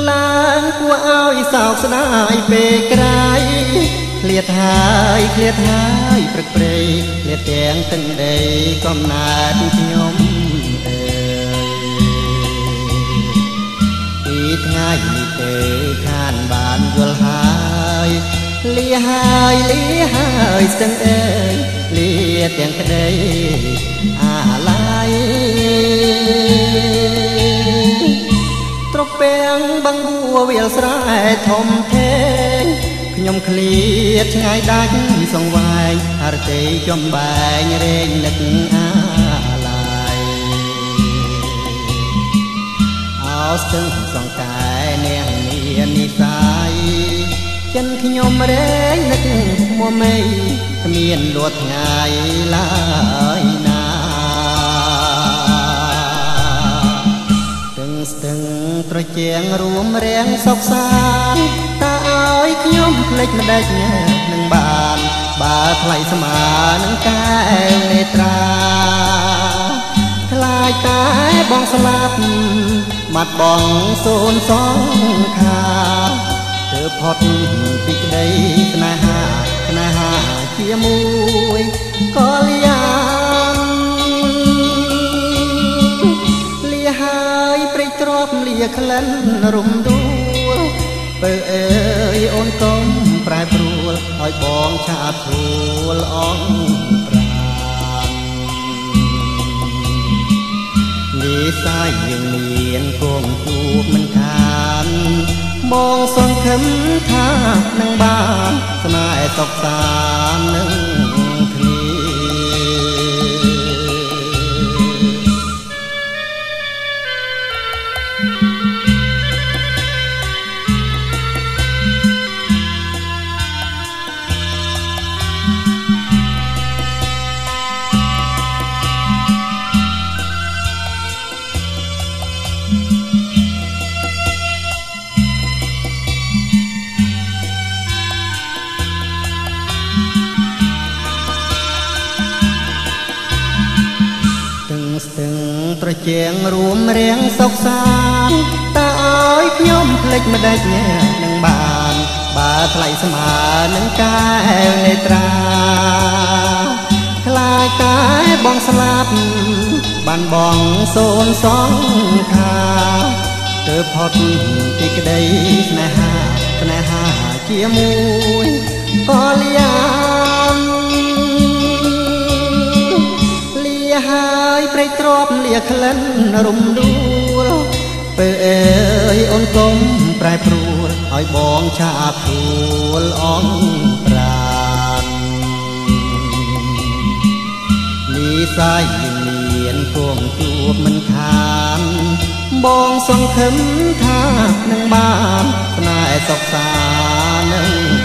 ឡាងគួរឲ្យសោកស្ដាយពេលក្រៃឃ្លាតហើយព្រឹកព្រៃឃ្លាតទាំងទឹកដីកំណើតខ្ញុំពីថ្ងៃនេះទៅខានបានយល់ហើយលាហើយស្ទឹងអើយលាទាំងក្ដីអាឡ័យត្រពាំងបឹងបួវាលស្រែធំធេងខ្ញុំឃ្លាតឆ្ងាយដាច់សង្វែងអរទេចំបែងរែងនឹកអាឡ័យអោស្ទឹងសង្កែនាងមាននិស័យចិនខ្ញុំរែងនឹកមួមេគ្មានលួតថ្ងៃឡើយណាស្ទឹងត្រជាងរួមរាំងសុខសាន្តតើឲ្យខ្ញុំភ្លេចម្ដេចនឹងបានបើថ្លៃស្មើនឹងកែវនេត្រាខ្លាចតែបងស្លាប់បាត់បង់សូនសងខាទើបផុតពីក្តីស្នេហាជាមួយកលយាហើយព្រៃទ្របលាក្លិនរំដួលបើអើយអូនកុំប្រែប្រួលឲ្យបងឆាបឈួលអងប្រាណនិស័យយើងមានគង់ជួបមិនខានបងសង្ឃឹមថានឹងបានស្នេហ៍សុខសាន្តនឹងស្ទឹងត្រជាងរួមរាំងសុខសាន្តតើឲ្យខ្ញុំភ្លេចម្ដេចនឹងបានបើថ្លៃស្មើនឹងកែវនេត្រាខ្លាចតែបងស្លាប់បានបងសូនសងខាទើបផុតពីក្តីស្នេហាជាមួយកលយាហើយព្រៃទ្របលាក្លិនរំដួលពេលអើយអូនកុំប្រែប្រួលឲ្យបងឆាបឈួលអងប្រាណនិស័យមានគង់ជួបមិនខានបងសង្ឃឹមថានឹងបានស្នេហ៍សុខសាន្តនឹង